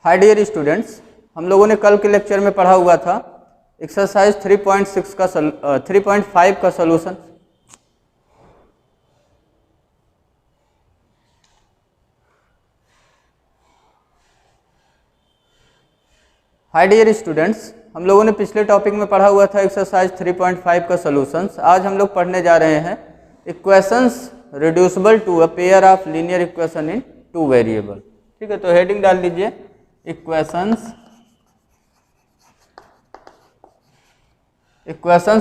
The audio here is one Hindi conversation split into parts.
हाय डियर स्टूडेंट्स, हम लोगों ने कल के लेक्चर में पढ़ा हुआ था एक्सरसाइज 3.6 का 3.5 का सॉल्यूशन। हाय डियर स्टूडेंट्स, हम लोगों ने पिछले टॉपिक में पढ़ा हुआ था एक्सरसाइज 3.5 का सॉल्यूशंस। आज हम लोग पढ़ने जा रहे हैं equations reducible to a pair of linear equation in two variable. ठीक है, तो हेडिंग डाल दीजिए equations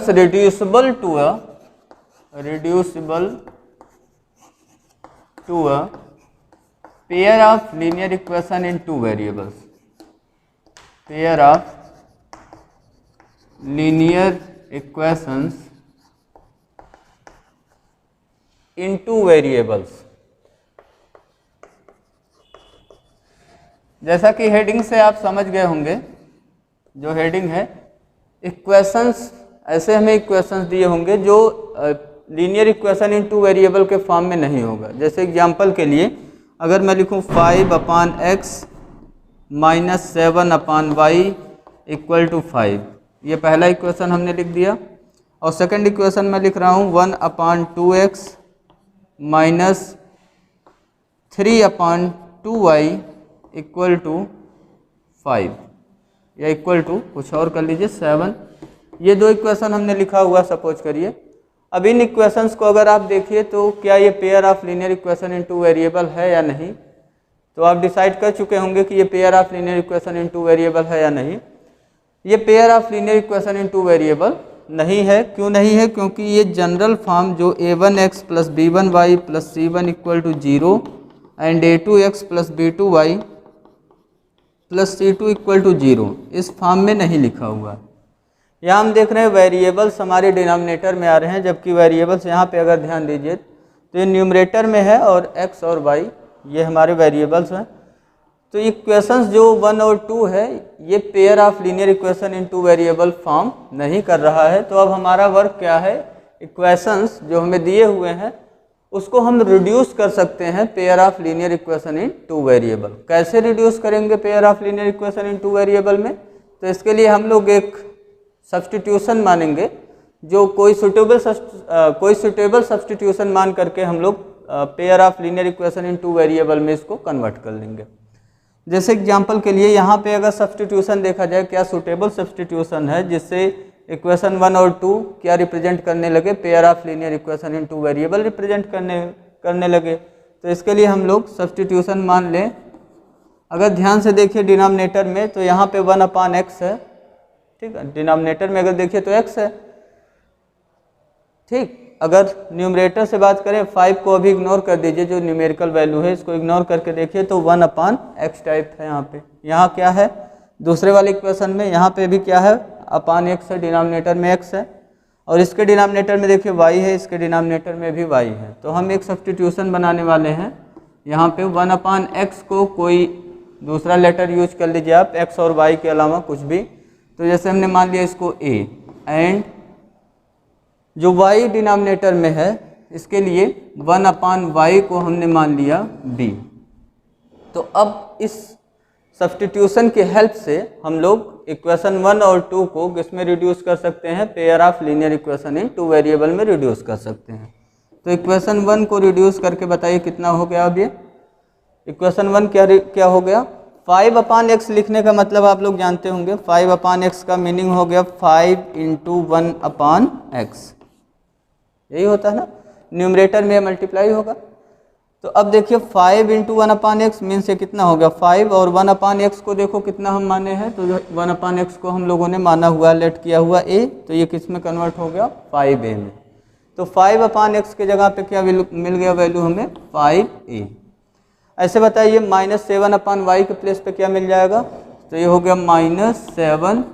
reducible to a pair of linear equation in two variables. Pair of linear equations in two variables. जैसा कि हेडिंग से आप समझ गए होंगे, जो हेडिंग है इक्वेशंस, ऐसे हमें इक्वेशंस दिए होंगे जो linear equation in two variable के फॉर्म में नहीं होगा। जैसे एग्जांपल के लिए अगर मैं लिखूं 5/x minus 7/y equal to 5, ये पहला इक्वेशन हमने लिख दिया। और सेकंड इक्वेशन में लिख रहा हूं 1/2x minus 3/2y equal to 5 या इक्वल टू कुछ और कर लीजिए 7। ये दो इक्वेशन हमने लिखा हुआ सपोज करिए। अब इन इक्वेशंस को अगर आप देखिए तो क्या ये pair of linear equation in two variable है या नहीं, तो आप डिसाइड कर चुके होंगे कि ये pair of linear equation in two variable है या नहीं। ये pair of linear equation in two variable नहीं है। क्यों नहीं है? क्योंकि ये जनरल फॉर्म जो a1x plus b1y plus c1 equal to 0 and a2x plus b2y plus c2 equal to 0, इस फॉर्म में नहीं लिखा हुआ है। यहाँ हम देख रहे हैं वेरिएबल्स हमारे डिनोमिनेटर में आ रहे हैं, जबकि वेरिएबल्स यहाँ पे अगर ध्यान दीजिए तो ये न्यूमरेटर में है और x और y ये हमारे वेरिएबल्स हैं। तो इक्वेशंस जो 1 और 2 है ये pair of linear equation in two variable form नहीं कर रहा है। तो अब हमारा वर्क क्या है, इक्वेशंस जो हमें दिए हुए हैं उसको हम रिड्यूस कर सकते हैं pair of linear equation in two variable. कैसे रिड्यूस करेंगे pair of linear equation in two variable में? तो इसके लिए हम लोग एक सब्स्टिट्यूशन मानेंगे, जो कोई सुटेबल सब्स्टिट्यूशन मान करके हम लोग pair of linear equation in two variable में इसको कन्वर्ट कर लेंगे। जैसे एग्जांपल के लिए यहाँ पे अगर सब्स्टिट्यूशन देखा जाए, क्या सुटेबल सब्स्टिट्यूशन है जिससे इक्वेशन 1 और 2 क्या रिप्रेजेंट करने लगे, pair of linear equation in two variable represent करने लगे। तो इसके लिए हम लोग सब्स्टिट्यूशन मान लें। अगर ध्यान से देखिए डिनोमिनेटर में तो यहाँ पे 1/x है। ठीक है, डिनोमिनेटर में अगर देखिए तो x है। ठीक, अगर न्यूमरेटर से बात करें 5 को अभी इग्नोर कर दीजिए, जो न्यूमेरिकल वैल्यू है इसको इग्नोर करके देखिए तो 1/x टाइप है। यहाँ पे यहाँ क्या है दूसरे वाले इक्वेशन में, यहाँ पे भी क्या है x है, डिनोमिनेटर में x है और इसके डिनोमिनेटर में देखिए y है, इसके डिनोमिनेटर में भी y है। तो हम एक सब्स्टिट्यूशन बनाने वाले हैं। यहाँ पे 1/x को कोई दूसरा लेटर यूज कर लीजिए आप, x और y के अलावा कुछ भी। तो जैसे हमने मान लिया इसको a एंड जो y डिनोमिनेटर में है इसके लिए 1/y को हमने मान लिया b। तो अब इस सब्स्टिट्यूशन की हेल्प से हम लोग इक्वेशन 1 और 2 को किसमें रिड्यूस कर सकते हैं, pair of linear equation in two variable में रिड्यूस कर सकते हैं। तो इक्वेशन 1 को रिड्यूस करके बताइए कितना हो गया। अब ये इक्वेशन 1 क्या हो गया, 5/x लिखने का मतलब आप लोग जानते होंगे। 5/x का मीनिंग हो गया 5 × 1/x, यही होता है ना, न्यूमरेटर में मल्टीप्लाई होगा। तो अब देखिए 5 × 1/x मीन्स ये कितना हो गया 5, और 1/x को देखो कितना हम माने हैं, तो 1/x को हम लोगों ने माना हुआ, लेट किया हुआ a, तो ये किस में कन्वर्ट हो गया 5a में। तो 5/x के जगह पे क्या मिल गया वैल्यू हमें 5a। ऐसे बताइए -7/y के प्लेस पे क्या मिल जाएगा, तो ये हो गया -7।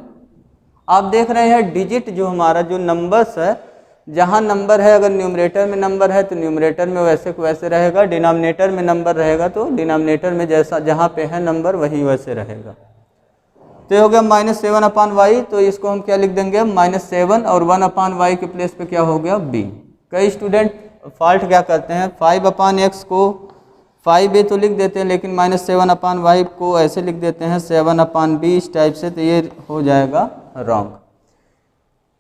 आप देख रहे हैं डिजिट जो हमारा जो नंबर्स है, जहाँ नंबर है अगर न्यूमरेटर में नंबर है तो न्यूमरेटर में वैसे को वैसे रहेगा, डिनोमिनेटर में नंबर रहेगा तो डिनोमिनेटर में जैसा जहाँ पे है नंबर वही वैसे रहेगा। तो ये हो गया -7/y, तो इसको हम क्या लिख देंगे -7 और 1/y के प्लेस पे क्या हो गया b। कई स्टूडेंट फॉल्ट क्या करते हैं, 5/x को 5a तो लिख देते हैं, लेकिन -7/y को ऐसे लिख देते हैं 7/b इस टाइप से, तो ये हो जाएगा रॉन्ग।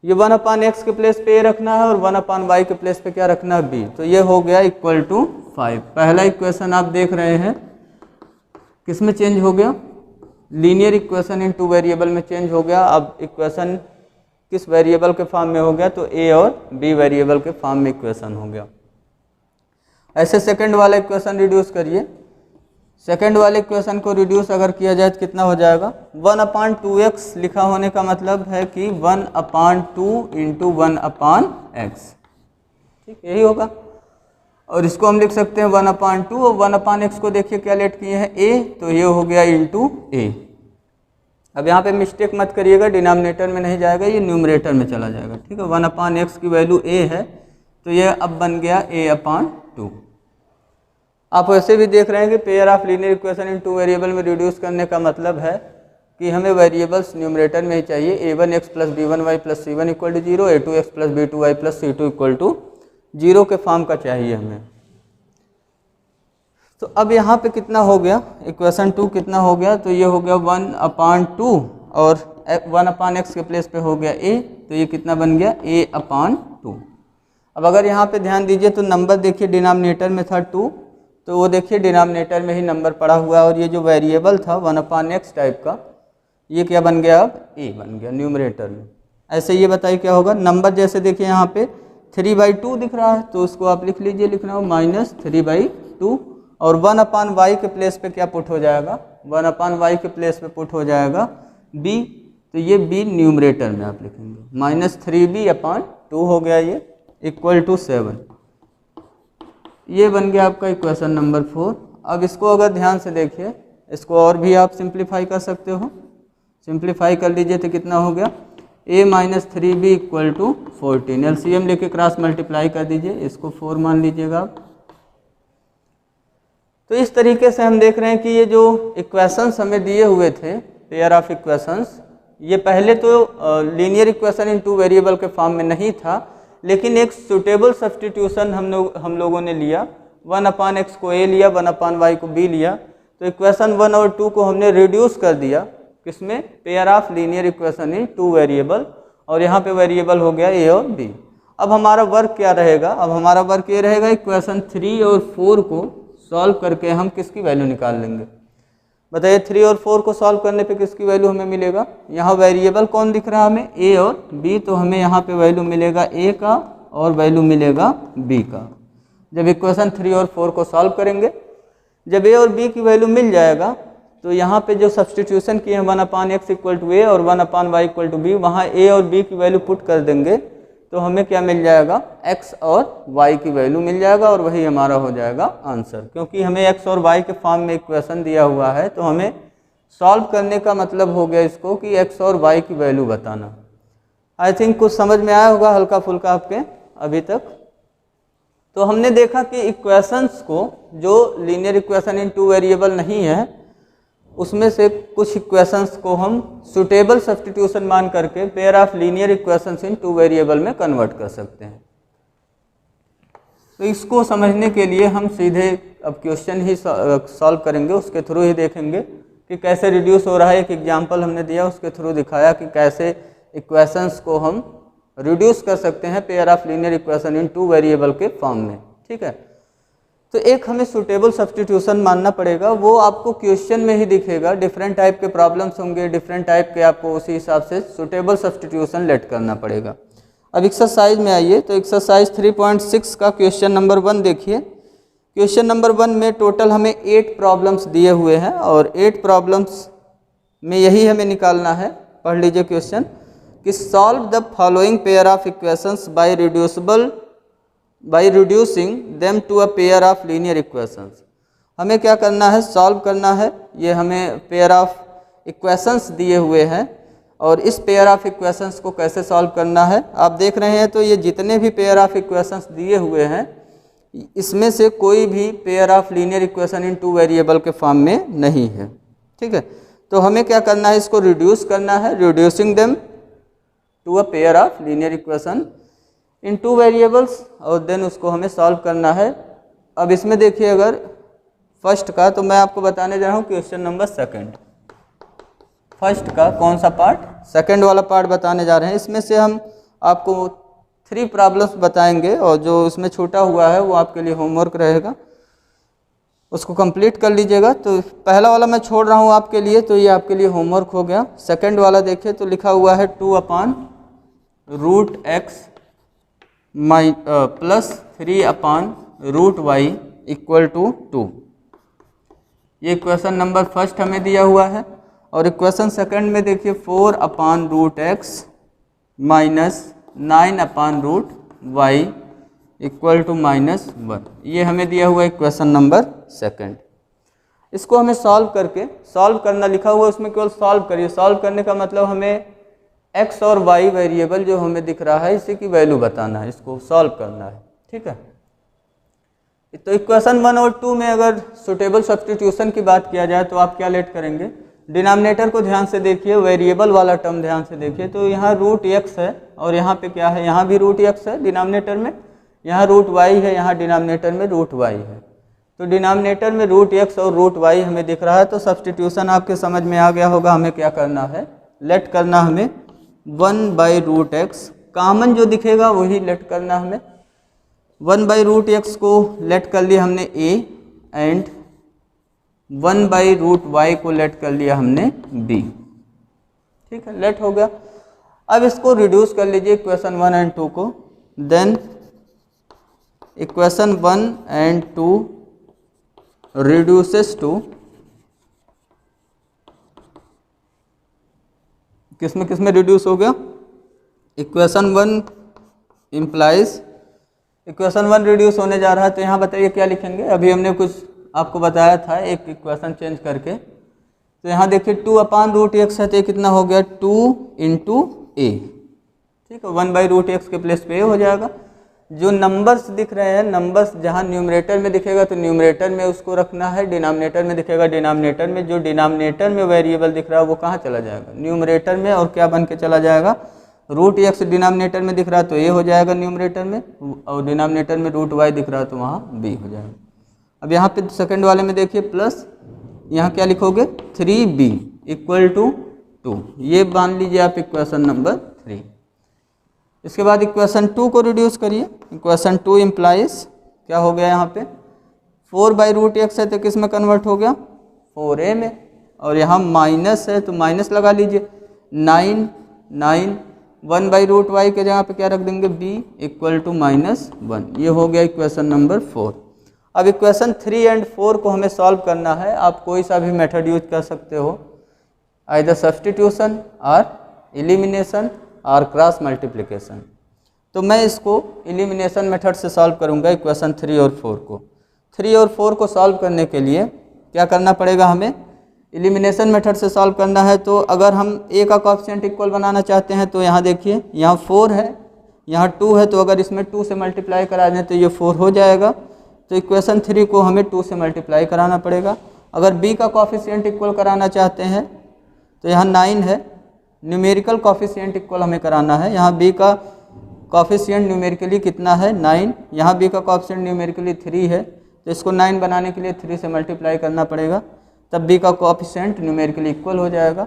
ये 1/x के प्लेस पे a रखना है और 1/y के प्लेस पे क्या रखना है, b। तो ये हो गया इक्वल टू 5। पहला इक्वेशन आप देख रहे हैं किस में चेंज हो गया, linear equation in two variable में चेंज हो गया। अब इक्वेशन किस वेरिएबल के फॉर्म में हो गया, तो a और b वेरिएबल के फॉर्म में इक्वेशन हो गया। ऐसे सेकंड वाला इक्वेशन रिड्यूस करिए। सेकंड वाले इक्वेशन को रिड्यूस अगर किया जाए तो कितना हो जाएगा, 1/2x लिखा होने का मतलब है कि 1/2 इंटू 1/x, ठीक यही होगा। और इसको हम लिख सकते हैं 1/2 और 1/x को देखिए क्या लेट किए हैं a, तो ये हो गया इंटू a। अब यहाँ पे मिस्टेक मत करिएगा, डिनोमिनेटर में नहीं जाएगा, ये न्यूमरेटर में चला जाएगा, ठीक है। 1/x की वैल्यू a है, तो ये अब बन गया a/2। आप वैसे भी देख रहे हैं कि pair of linear equation in two variable में रिड्यूस करने का मतलब है कि हमें वेरिएबल्स न्यूमरेटर में ही चाहिए। a1x plus b1y plus c1 equal to 0, a2x plus b2y plus c2 equal to 0 के फॉर्म का चाहिए हमें। तो अब यहाँ पे कितना हो गया, इक्वेशन 2 कितना हो गया, तो ये हो गया 1/2 और 1/x के प्लेस पे हो गया a, तो ये कितना बन गया a/2। अब अगर यहाँ पे ध्यान दीजिए तो नंबर देखिए डिनोमिनेटर में था 2, तो वो देखिए डिनोमिनेटर में ही नंबर पड़ा हुआ है, और ये जो वेरिएबल था 1/x टाइप का, ये क्या बन गया, अब a बन गया न्यूमरेटर में। ऐसे ये बताइए क्या होगा, नंबर जैसे देखिए यहाँ पे 3/2 दिख रहा है, तो उसको आप लिख लीजिए, लिखना हो -3/2, और 1/y के प्लेस पे क्या पुट हो जाएगा, 1/y के प्लेस पे पुट हो जाएगा b, तो ये b न्यूमरेटर में आप लिखेंगे, -3b/2 हो गया ये इक्वल टू 7। ये बन गया आपका इक्वेशन नंबर 4। अब इसको अगर ध्यान से देखिए, इसको और भी आप सिंप्लीफाई कर सकते हो, सिंप्लीफाई कर लीजिए तो कितना हो गया, a-3b इक्वल टू 14। एलसीएम लेके क्रॉस मल्टीप्लाई कर दीजिए, इसको 4 मान लीजिएगा आप। तो इस तरीके से हम देख रहे हैं कि ये जो इक्वेशंस हमें दिए हुए थे, पेयर ऑफ इक्वेशंस, ये पहले तो linear equation in two variable के फॉर्म में नहीं था, लेकिन एक सुटेबल सब्स्टिट्यूशन हम लोगों ने लिया, 1/x को a लिया, 1/y को b लिया, तो इक्वेशन 1 और 2 को हमने रिड्यूस कर दिया किसमें, pair of linear equation in two variable, और यहाँ पे वेरिएबल हो गया a और b। अब हमारा वर्क क्या रहेगा, अब हमारा वर्क ये रहेगा इक्वेशन 3 और 4 को सॉल्व करके हम किसकी वैल्यू निकाल लेंगे, बताइए। 3 और 4 को सॉल्व करने पे किसकी वैल्यू हमें मिलेगा, यहाँ वेरिएबल कौन दिख रहा है हमें, a और b, तो हमें यहाँ पे वैल्यू मिलेगा a का और वैल्यू मिलेगा b का। जब इक्वेशन 3 और 4 को सॉल्व करेंगे, जब a और b की वैल्यू मिल जाएगा, तो यहाँ पे जो सब्स्टिट्यूशन किए हैं 1/x इक्वल टू a और 1/y इक्वल टू b, वहाँ a और b की वैल्यू पुट कर देंगे, तो हमें क्या मिल जाएगा, x और y की वैल्यू मिल जाएगा, और वही हमारा हो जाएगा आंसर। क्योंकि हमें x और y के फॉर्म में इक्वेशन दिया हुआ है, तो हमें सॉल्व करने का मतलब हो गया इसको कि x और y की वैल्यू बताना। आई थिंक कुछ समझ में आया होगा हल्का फुल्का आपके अभी तक। तो हमने देखा कि इक्वेशंस को, जो linear equation in two variable नहीं है, उसमें से कुछ इक्वेशंस को हम सुटेबल सब्स्टिट्यूशन मान करके pair of linear equations in two variable में कन्वर्ट कर सकते हैं। तो इसको समझने के लिए हम सीधे अब क्वेश्चन ही सॉल्व करेंगे, उसके थ्रू ही देखेंगे कि कैसे रिड्यूस हो रहा है। एक एग्जांपल हमने दिया, उसके थ्रू दिखाया कि कैसे इक्वेशंस को हम रिड्यूस कर सकते हैं pair of linear equation in two variable के फॉर्म में, ठीक है। तो एक हमें सुटेबल सब्स्टिट्यूशन मानना पड़ेगा, वो आपको क्वेश्चन में ही दिखेगा। डिफरेंट टाइप के प्रॉब्लम्स होंगे, डिफरेंट टाइप के, आपको उसी हिसाब से सुटेबल सब्स्टिट्यूशन लेट करना पड़ेगा। अब एक्सरसाइज में आइए, तो एक्सरसाइज 3.6 का क्वेश्चन नंबर 1 देखिए। क्वेश्चन नंबर 1 में टोटल हमें 8 प्रॉब्लम्स दिए हुए हैं, और 8 प्रॉब्लम्स में यही हमें निकालना है। पढ़ लीजिए क्वेश्चन कि solve the following pair of equations by reducing them to a pair of linear equations. हमें क्या करना है, सॉल्व करना है। ये हमें पेयर ऑफ इक्वेशंस दिए हुए हैं, और इस पेयर ऑफ इक्वेशंस को कैसे सॉल्व करना है आप देख रहे हैं। तो ये जितने भी पेयर ऑफ इक्वेशंस दिए हुए हैं, इसमें से कोई भी pair of linear equation in two variable के फॉर्म में नहीं है, ठीक है। तो हमें क्या करना है, इसको रिड्यूस करना है, reducing them to a pair of linear equation in two variables, और देन उसको हमें सॉल्व करना है। अब इसमें देखिए, अगर फर्स्ट का, तो मैं आपको बताने जा रहा हूँ क्वेश्चन नंबर सेकंड। फर्स्ट का कौन सा पार्ट? सेकंड वाला पार्ट बताने जा रहे हैं। इसमें से हम आपको 3 प्रॉब्लम्स बताएंगे और जो इसमें छूटा हुआ है वो आपके लिए होमवर्क रहेगा, उसको कंप्लीट कर लीजिएगा। तो पहला वाला मैं छोड़ रहा हूँ आपके लिए, तो ये आपके लिए होमवर्क हो गया। सेकंड वाला देखिए तो लिखा हुआ है 2/√x plus 3/√y equal to 2। ये इक्वेशन नंबर फर्स्ट हमें दिया हुआ है। और इक्वेशन सेकंड में देखिए 4/√x minus 9/√y equal to -1, ये हमें दिया हुआ इक्वेशन नंबर सेकंड। इसको हमें सॉल्व करके, सॉल्व करना लिखा हुआ है उसमें, केवल सॉल्व करिए। सॉल्व करने का मतलब हमें x और y वेरिएबल जो हमें दिख रहा है इसी की वैल्यू बताना है, इसको सॉल्व करना है, ठीक है। तो इक्वेशन 1 और 2 में अगर सुटेबल सब्स्टिट्यूशन की बात किया जाए तो आप क्या लेट करेंगे? डिनोमिनेटर को ध्यान से देखिए, वेरिएबल वाला टर्म ध्यान से देखिए। तो यहाँ √x है और यहाँ पे क्या है? यहाँ भी √x है डिनोमिनेटर में, यहाँ √y है, यहाँ डिनोमिनेटर में √y है। तो डिनोमिनेटर में √x और √y हमें दिख रहा है, तो सब्स्टिट्यूशन आपके समझ में आ गया होगा। हमें क्या करना है? लेट करना हमें 1/√x, कॉमन जो दिखेगा वही लेट करना हमें। 1/√x को लेट कर लिया हमने a एंड 1/√y को लेट कर लिया हमने b, ठीक है, लेट हो गया। अब इसको रिड्यूस कर लीजिए इक्वेशन 1 एंड 2 को। Then equation 1 and 2 reduces to, किसमें किसमें रिड्यूस हो गया? इक्वेशन 1 इम्प्लाइज, इक्वेशन 1 रिड्यूस होने जा रहा है। तो यहाँ बताइए क्या लिखेंगे? अभी हमने कुछ आपको बताया था एक इक्वेशन चेंज करके। तो यहाँ देखिए 2/√x है, तो ये कितना हो गया? 2 × a, ठीक है। 1/√x के प्लेस पे a हो जाएगा। जो नंबर्स दिख रहे हैं, नंबर्स जहाँ न्यूमरेटर में दिखेगा तो न्यूमरेटर में उसको रखना है, डिनोमिनेटर में दिखेगा डिनोमिनेटर में। जो डिनोमिनेटर में वेरिएबल दिख रहा है वो कहाँ चला जाएगा? न्यूमरेटर में। और क्या बन के चला जाएगा? √x डिनोमिनेटर में दिख रहा है तो a हो जाएगा न्यूमरेटर में, और डिनोमिनेटर में √y दिख रहा है तो वहाँ b हो जाएगा। अब यहाँ पे सेकंड वाले में देखिए प्लस, यहाँ क्या लिखोगे? 3b इक्वल टू 2, ये मान लीजिए आप इक्वेशन नंबर 3। इसके बाद इक्वेशन 2 को रिड्यूस करिए। इक्वेशन 2 इम्प्लाइज क्या हो गया? यहाँ पे 4/√x है तो किस में कन्वर्ट हो गया? 4a में। और यहाँ माइनस है तो माइनस लगा लीजिए, 9 1/√y के जगह पे क्या रख देंगे? b इक्वल टू -1, ये हो गया इक्वेशन नंबर 4। अब इक्वेशन 3 एंड 4 को हमें सॉल्व करना है। आप कोई सा भी मेथड यूज कर सकते हो, आइदर सब्स्टिट्यूशन और एलिमिनेशन और क्रॉस मल्टीप्लिकेशन। तो मैं इसको एलिमिनेशन मेथड से सॉल्व करूंगा इक्वेशन 3 और 4 को। 3 और 4 को सॉल्व करने के लिए क्या करना पड़ेगा? हमें एलिमिनेशन मेथड से सॉल्व करना है। तो अगर हम a का कोएफिशिएंट इक्वल बनाना चाहते हैं तो यहाँ देखिए, यहाँ 4 है, यहाँ 2 है, तो अगर इसमें 2 से मल्टीप्लाई करा दें तो ये 4 हो जाएगा। तो इक्वेशन 3 को हमें 2 से मल्टीप्लाई कराना पड़ेगा। अगर b का कोएफिशिएंट इक्वल कराना चाहते हैं तो यहाँ 9 है, न्यूमेरिकल कोएफिशिएंट इक्वल हमें कराना है। यहाँ b का कोएफिशिएंट न्यूमेरिकली कितना है? 9। यहाँ b का कोएफिशिएंट न्यूमेरिकली 3 है, तो इसको 9 बनाने के लिए 3 से मल्टीप्लाई करना पड़ेगा, तब b का कोएफिशिएंट न्यूमेरिकली इक्वल हो जाएगा।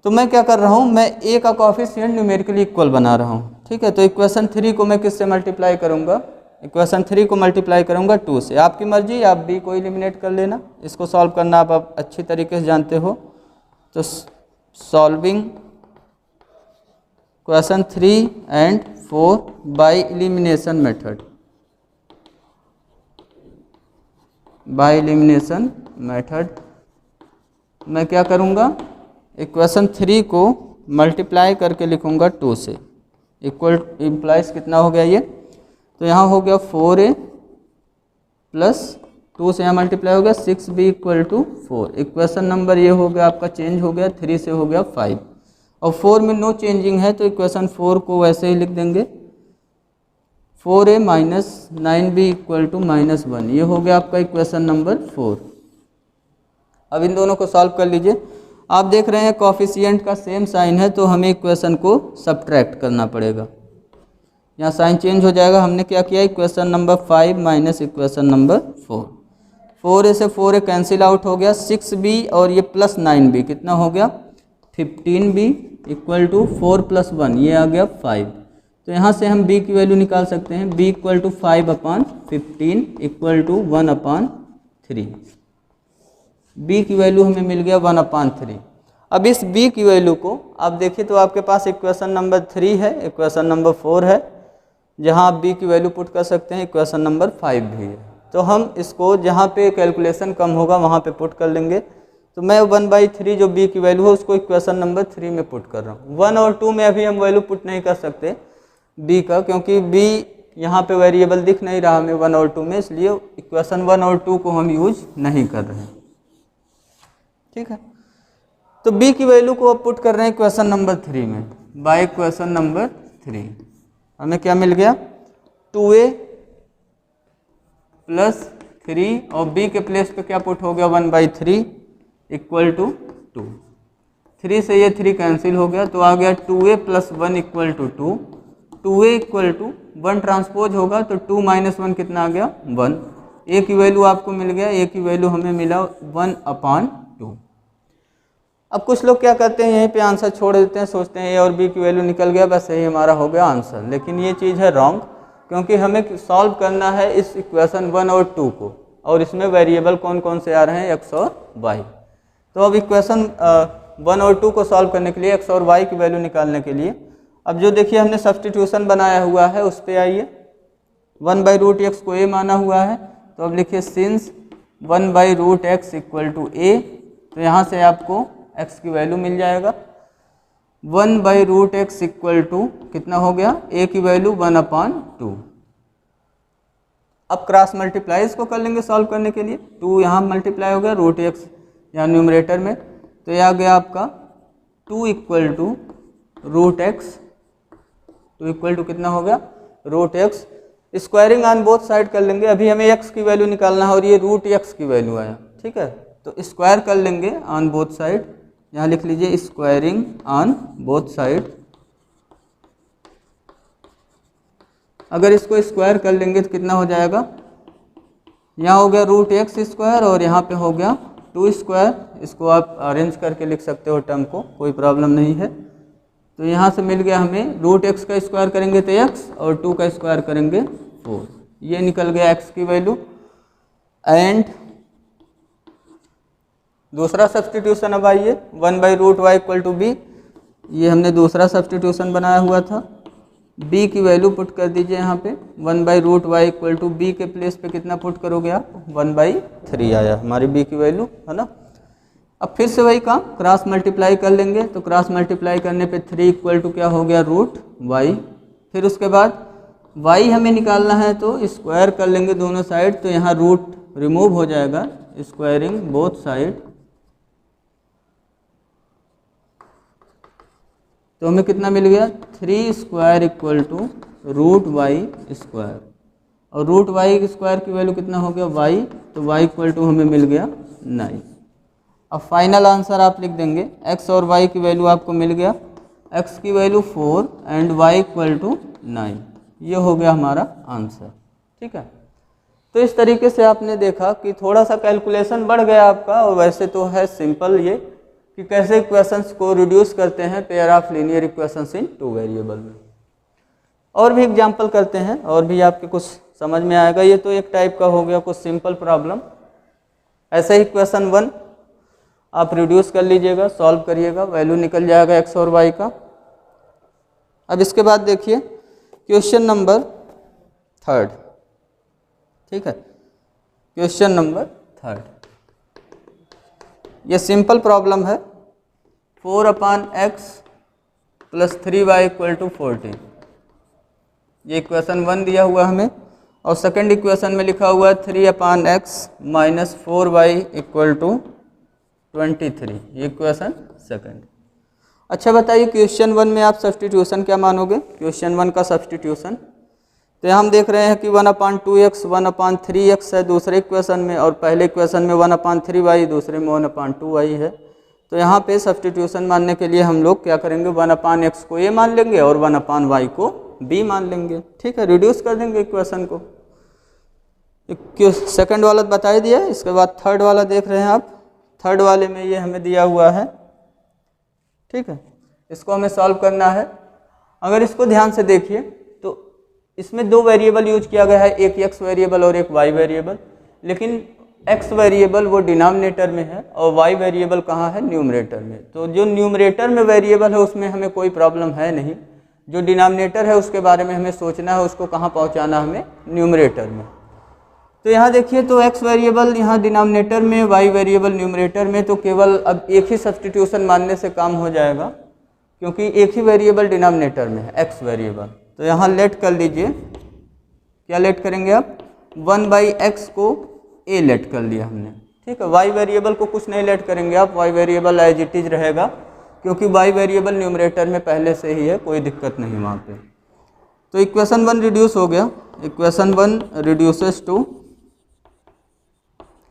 तो मैं क्या कर रहा हूँ? मैं a का कोएफिशिएंट न्यूमेरिकली इक्वल बना रहा हूँ, ठीक है। तो इक्वेशन 3 को मैं किससे मल्टीप्लाई करूँगा? इक्वेशन 3 को मल्टीप्लाई करूँगा 2 से। आपकी मर्जी, आप b को एलिमिनेट कर लेना। इसको सॉल्व करना आप अच्छी तरीके से जानते हो। तो solving question 3 and 4 by elimination method, bye elimination method मैं क्या करूँगा? इक्वेशन 3 को मल्टीप्लाई करके लिखूँगा 2 से। इक्वल इम्प्लाइज कितना हो गया ये? तो यहाँ हो गया 4a प्लस 2 से यहाँ मल्टीप्लाई हो गया 6b equal to 4। Equation number ये हो गया आपका, चेंज हो गया, 3 से हो गया 5, और 4 में नो चेंजिंग है तो इक्वेशन 4 को वैसे ही लिख देंगे 4a minus 9b equal to -1। ये हो गया आपका इक्वेशन नंबर 4। अब इन दोनों को सॉल्व कर लीजिए। आप देख रहे हैं कोएफिशिएंट का सेम साइन है, तो हमें इक्वेशन को सब्ट्रैक्ट करना पड़ेगा। यहाँ साइन चेंज हो जाएगा। हमने क्या किया? Equation number 5 minus equation number 4। 4a से 4a कैंसिल आउट हो गया, 6b और ये प्लस 9b कितना हो गया 15b इक्वल टू 4 + 1 ये आ गया 5। तो यहाँ से हम b की वैल्यू निकाल सकते हैं, b equal to 5/15 equal to 1/3। b की वैल्यू हमें मिल गया 1/3। अब इस b की वैल्यू को आप देखिए तो आपके पास इक्वेशन नंबर 3 है, इक्वेशन नंबर 4 है, जहाँ आप b की वैल्यू पुट कर सकते हैं, इक्वेशन नंबर 5 भी है। तो हम इसको जहाँ पे कैलकुलेशन कम होगा वहाँ पे पुट कर लेंगे। तो मैं 1/3 जो b की वैल्यू है उसको इक्वेशन नंबर 3 में पुट कर रहा हूँ। 1 और 2 में अभी हम वैल्यू पुट नहीं कर सकते b का, क्योंकि b यहाँ पे वेरिएबल दिख नहीं रहा हमें 1 और 2 में, इसलिए इक्वेशन 1 और 2 को हम यूज नहीं कर रहे हैं। ठीक है, तो b की वैल्यू को अब पुट कर रहे हैं इक्वेशन नंबर 3 में। बाय इक्वेशन नंबर 3 हमें क्या मिल गया 2a + 3 और b के प्लेस पे क्या पुट हो गया 1/3 इक्वल टू 2। 3 से ये 3 कैंसिल हो गया तो आ गया 2a + 1 equal to 2। 2a equal to 1 transpose होगा तो 2 - 1 कितना आ गया 1। a की वैल्यू आपको मिल गया, a की वैल्यू हमें मिला 1/2। अब कुछ लोग क्या करते हैं यहीं पे आंसर छोड़ देते हैं, सोचते हैं a और b की वैल्यू निकल गया बस यही हमारा हो गया आंसर, लेकिन ये चीज़ है रॉन्ग, क्योंकि हमें सॉल्व करना है इस इक्वेशन 1 और 2 को, और इसमें वेरिएबल कौन कौन से आ रहे हैं x और y। तो अब इक्वेशन 1 और 2 को सॉल्व करने के लिए x और y की वैल्यू निकालने के लिए अब जो देखिए हमने सब्स्टिट्यूशन बनाया हुआ है उस पर आइए। 1/√x को a माना हुआ है, तो अब लिखिए since 1/√x equal to a, तो यहाँ से आपको x की वैल्यू मिल जाएगा 1/√x इक्वल टू कितना हो गया a की वैल्यू 1/2। अब क्रॉस मल्टीप्लाई इसको कर लेंगे सॉल्व करने के लिए, 2 यहाँ मल्टीप्लाई हो गया √x यहाँ न्यूमरेटर में, तो यह आ गया आपका 2 equal to √x, 2 equal to कितना हो गया √x। Squaring on both side कर लेंगे, अभी हमें x की वैल्यू निकालना है और ये √x की वैल्यू आया। ठीक है, तो स्क्वायर कर लेंगे ऑन बोथ साइड, यहाँ लिख लीजिए स्क्वायरिंग ऑन बोथ साइड। अगर इसको स्क्वायर कर लेंगे तो कितना हो जाएगा, यहाँ हो गया √x² और यहाँ पे हो गया 2²। इसको आप अरेंज करके लिख सकते हो टर्म को, कोई प्रॉब्लम नहीं है। तो यहाँ से मिल गया हमें √x का स्क्वायर करेंगे तो x और 2 का स्क्वायर करेंगे 4, ये निकल गया x की वैल्यू। एंड दूसरा सब्स्टिट्यूशन अब आइए 1/√y इक्वल टू b, ये हमने दूसरा सब्स्टिट्यूशन बनाया हुआ था। b की वैल्यू पुट कर दीजिए यहाँ पे 1/√y इक्वल टू b के प्लेस पे कितना पुट करोगे आप 1/3 आया हमारी b की वैल्यू, है ना। अब फिर से वही काम क्रॉस मल्टीप्लाई कर लेंगे, तो क्रॉस मल्टीप्लाई करने पे 3 इक्वल टू क्या हो गया √y। फिर उसके बाद y हमें निकालना है तो स्क्वायर कर लेंगे दोनों साइड, तो यहाँ रूट रिमूव हो जाएगा, स्क्वायरिंग बोथ साइड। तो हमें कितना मिल गया 3² इक्वल टू √y², और √y² की वैल्यू कितना हो गया y, तो y इक्वल टू हमें मिल गया 9। अब फाइनल आंसर आप लिख देंगे, x और y की वैल्यू आपको मिल गया, x की value 4 and y equal to 9, ये हो गया हमारा आंसर। ठीक है, तो इस तरीके से आपने देखा कि थोड़ा सा कैलकुलेशन बढ़ गया आपका, और वैसे तो है सिंपल ये कि कैसे इक्वेशंस को रिड्यूस करते हैं pair of linear equations in 2 variable में। और भी एग्जांपल करते हैं और भी आपके कुछ समझ में आएगा। ये तो एक टाइप का हो गया कुछ सिंपल प्रॉब्लम। ऐसे ही इक्वेशन 1 आप रिड्यूस कर लीजिएगा, सॉल्व करिएगा, वैल्यू निकल जाएगा x और y का। अब इसके बाद देखिए क्वेश्चन नंबर 3। ठीक है, क्वेश्चन नंबर 3 ये सिंपल प्रॉब्लम है। 4/x + 3y इक्वल टू 14, ये इक्वेशन 1 दिया हुआ हमें, और सेकंड इक्वेशन में लिखा हुआ है 3/x - 4y इक्वल टू 23, ये इक्वेशन सेकंड। अच्छा बताइए क्वेश्चन 1 में आप सब्स्टिट्यूशन क्या मानोगे, क्वेश्चन 1 का सब्स्टिट्यूशन। तो यहाँ हम देख रहे हैं कि 1/2x 1/3x है दूसरे इक्वेशन में, और पहले इक्वेशन में 1/3y, दूसरे में 1/2y है। तो यहाँ पे सब्स्टिट्यूशन मानने के लिए हम लोग क्या करेंगे 1/x को a मान लेंगे और 1/y को b मान लेंगे। ठीक है, रिड्यूस कर देंगे इक्वेशन को। सेकंड वाला बता ही दिया। इसके बाद थर्ड वाला देख रहे हैं आप। थर्ड वाले में ये हमें दिया हुआ है, ठीक है। इसको हमें सॉल्व करना है। अगर इसको ध्यान से देखिए तो इसमें दो वेरिएबल यूज किया गया है, एक एक्स वेरिएबल और एक वाई वेरिएबल। लेकिन एक्स वेरिएबल वो डिनोमिनेटर में है और वाई वेरिएबल कहाँ है, न्यूमरेटर में। तो जो न्यूमरेटर में वेरिएबल है उसमें हमें कोई प्रॉब्लम है नहीं। जो डिनोमिनेटर है उसके बारे में हमें सोचना है, उसको कहाँ पहुँचाना हमें, न्यूमरेटर में। तो यहाँ देखिए तो x वेरिएबल यहाँ डिनोमिनेटर में, y वेरिएबल न्यूमरेटर में। तो केवल अब एक ही सब्स्टिट्यूशन मानने से काम हो जाएगा, क्योंकि एक ही वेरिएबल डिनोमिनेटर में है, x वेरिएबल। तो यहाँ लेट कर लीजिए, क्या लेट करेंगे आप, 1/x को a लेट कर लिया हमने, ठीक है। y वेरिएबल को कुछ नहीं लेट करेंगे आप, y variable as it is रहेगा, क्योंकि y वेरिएबल न्यूमरेटर में पहले से ही है, कोई दिक्कत नहीं वहाँ पे। तो इक्वेशन 1 रिड्यूस हो गया। इक्वेशन 1 रिड्यूसेस टू,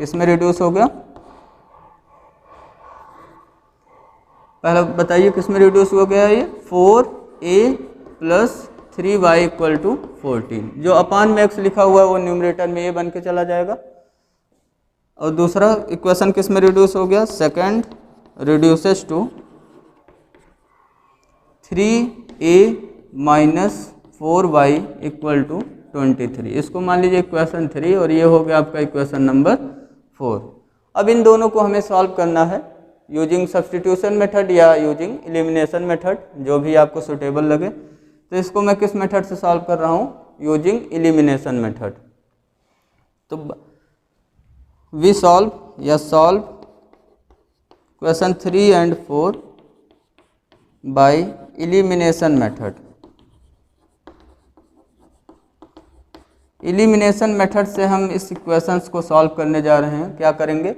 किसमें रिड्यूस हो गया, पहले बताइए किसमें रिड्यूस हो गया ये, 4a + 3y = 14। जो अपान में x लिखा हुआ है वो न्यूमरेटर में a बन के चला जाएगा। और दूसरा इक्वेशन किस में रिड्यूस हो गया, second reduces to 3a - 4y = 23। इसको मान लीजिए इक्वेशन 3 और ये हो गया आपका इक्वेशन नंबर 4। अब इन दोनों को हमें सॉल्व करना है यूजिंग सब्स्टिट्यूशन मेथड या यूजिंग एलिमिनेशन मेथड, जो भी आपको सुटेबल लगे। तो इसको मैं किस मेथड से सॉल्व कर रहा हूँ, यूजिंग एलिमिनेशन मेथड। तो we solve question 3 and 4 by elimination method. Elimination method से हम इस इक्वेशंस को सॉल्व करने जा रहे हैं। क्या करेंगे,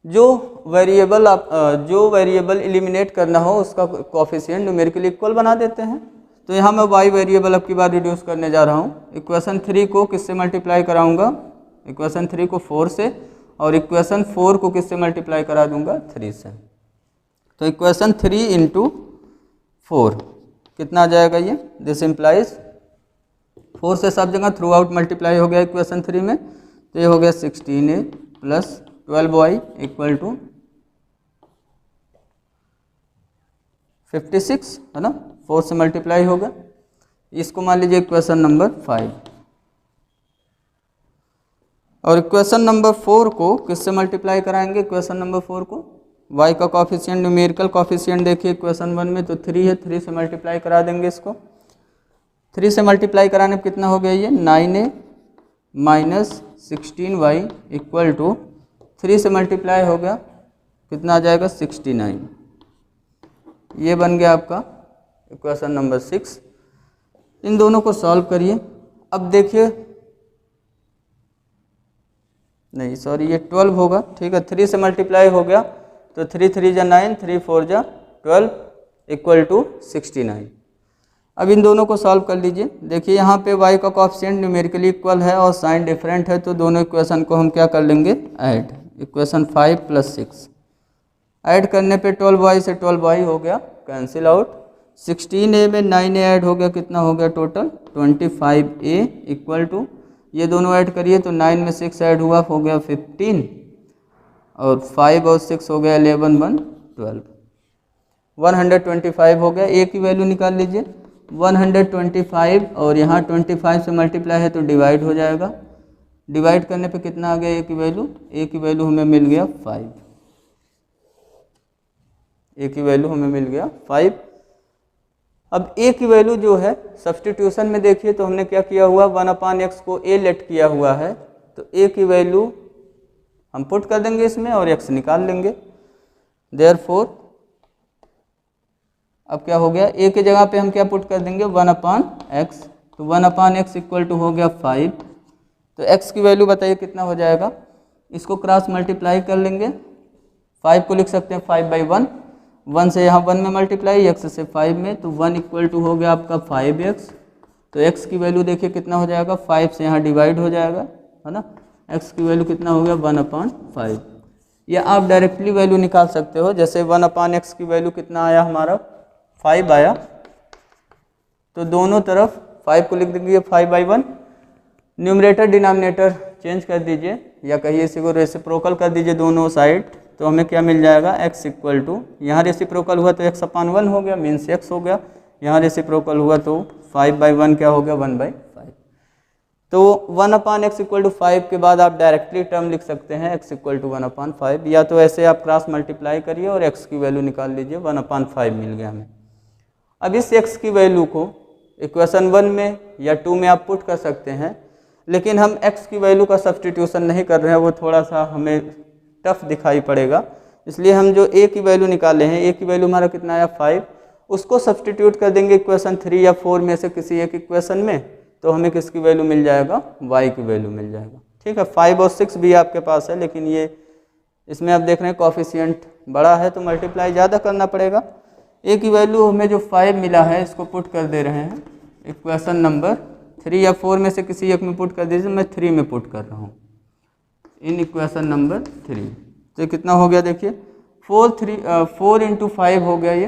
जो वेरिएबल एलिमिनेट करना हो उसका कोफिशिएंट न्यूमेरिकली इक्वल बना देते हैं। तो यहाँ मैं y वेरिएबल अब की बार रिड्यूस करने जा रहा हूँ। इक्वेशन 3 को किससे मल्टीप्लाई कराऊंगा, इक्वेशन 3 को 4 से, और इक्वेशन 4 को किससे मल्टीप्लाई करा दूंगा, 3 से। तो इक्वेशन 3 × 4 कितना आ जाएगा ये, दिस इम्प्लाइज 4 से सब जगह थ्रू आउट मल्टीप्लाई हो गया इक्वेशन 3 में। तो ये हो गया 16a + 12y = 56, है ना, 4 से मल्टीप्लाई होगा। इसको मान लीजिए इक्वेशन नंबर 5। और इक्वेशन नंबर 4 को किससे मल्टीप्लाई कराएंगे, इक्वेशन नंबर 4 को y का कॉफिशिएंट, न्यूमेरिकल कॉफिशिएंट देखिए इक्वेशन 1 में तो 3 है, 3 से मल्टीप्लाई करा देंगे इसको। 3 से मल्टीप्लाई कराने पर कितना हो गया ये, 9a - 16y = 3 से मल्टीप्लाई हो गया, कितना आ जाएगा, 69। ये बन गया आपका इक्वेशन नंबर 6। इन दोनों को सॉल्व करिए। अब देखिए, नहीं सॉरी ये 12 होगा, ठीक है। 3 से मल्टीप्लाई हो गया तो 3 3 जा 9, 3 4 जा 12 = 69। अब इन दोनों को सॉल्व कर लीजिए। देखिए यहाँ पे y का कोएफिशिएंट न्यूमेरिकली इक्वल है और साइन डिफरेंट है, तो दोनों इक्वेशन को हम क्या कर लेंगे, ऐड। इक्वेशन 5 + 6 ऐड करने पे 12y से 12y हो गया कैंसिल आउट। 16a में 9a ऐड हो गया, कितना हो गया टोटल, 25a = ये दोनों ऐड करिए तो 9 में 6 ऐड हुआ, हो गया 15, और 5 और 6 हो गया 11 1 12, 125 हो गया। a की वैल्यू निकाल लीजिए, 125, और यहाँ 25 से मल्टीप्लाई है तो डिवाइड हो जाएगा। डिवाइड करने पे कितना आ गया a की वैल्यू, a की वैल्यू हमें मिल गया 5, a की वैल्यू हमें मिल गया 5। अब a की वैल्यू जो है सब्स्टिट्यूशन में देखिए तो हमने क्या किया हुआ, 1/x को a लेट किया हुआ है, तो a की वैल्यू हम पुट कर देंगे इसमें और x निकाल लेंगे। देयरफॉर अब क्या हो गया, a की जगह पे हम क्या पुट कर देंगे, 1/x, तो 1/x = हो गया 5। तो x की वैल्यू बताइए कितना हो जाएगा, इसको क्रॉस मल्टीप्लाई कर लेंगे। 5 को लिख सकते हैं 5/1, 1 से यहाँ 1 में मल्टीप्लाई, x से 5 में, तो 1 = हो गया आपका 5x। तो x की वैल्यू देखिए कितना हो जाएगा, 5 से यहाँ डिवाइड हो जाएगा, है ना। x की वैल्यू कितना हो गया, 1/5। या आप डायरेक्टली वैल्यू निकाल सकते हो, जैसे 1/x की वैल्यू कितना आया हमारा, 5 आया, तो दोनों तरफ 5 को लिख देंगे 5/1, न्यूमरेटर डिनोमिनेटर चेंज कर दीजिए या कहिए इसी को रेसिप्रोकल कर दीजिए दोनों साइड, तो हमें क्या मिल जाएगा x इक्वल टू, यहाँ रेसिप्रोकल हुआ तो x/1 हो गया मीन्स x हो गया, यहाँ रेसिप्रोकल हुआ तो 5/1 क्या हो गया 1/5। तो 1/x इक्वल टू 5 के बाद आप डायरेक्टली टर्म लिख सकते हैं x इक्वल टू 1/5, या तो ऐसे आप क्रॉस मल्टीप्लाई करिए और x की वैल्यू निकाल लीजिए, 1/5 मिल गया हमें। अब इस x की वैल्यू को इक्वेशन 1 में या 2 में आप पुट कर सकते हैं, लेकिन हम x की वैल्यू का सब्सटीट्यूशन नहीं कर रहे हैं, वो थोड़ा सा हमें टफ दिखाई पड़ेगा, इसलिए हम जो a की वैल्यू निकाले हैं, a की वैल्यू हमारा कितना आया 5, उसको सब्सटीट्यूट कर देंगे इक्वेशन 3 या 4 में से किसी एक इक्वेशन में, तो हमें किसकी वैल्यू मिल जाएगा y की वैल्यू मिल जाएगा। ठीक है, 5 और 6 भी आपके पास है, लेकिन ये इसमें आप देख रहे हैं कोफिशिएंट बड़ा है तो मल्टीप्लाई ज़्यादा करना पड़ेगा। a की वैल्यू हमें जो 5 मिला है इसको पुट कर दे रहे हैं इक्वेशन नंबर 3 या 4 में से किसी एक में पुट कर दीजिए, मैं 3 में पुट कर रहा हूँ इन इक्वेशन नंबर 3। तो कितना हो गया देखिए 4 इंटू 5 हो गया ये,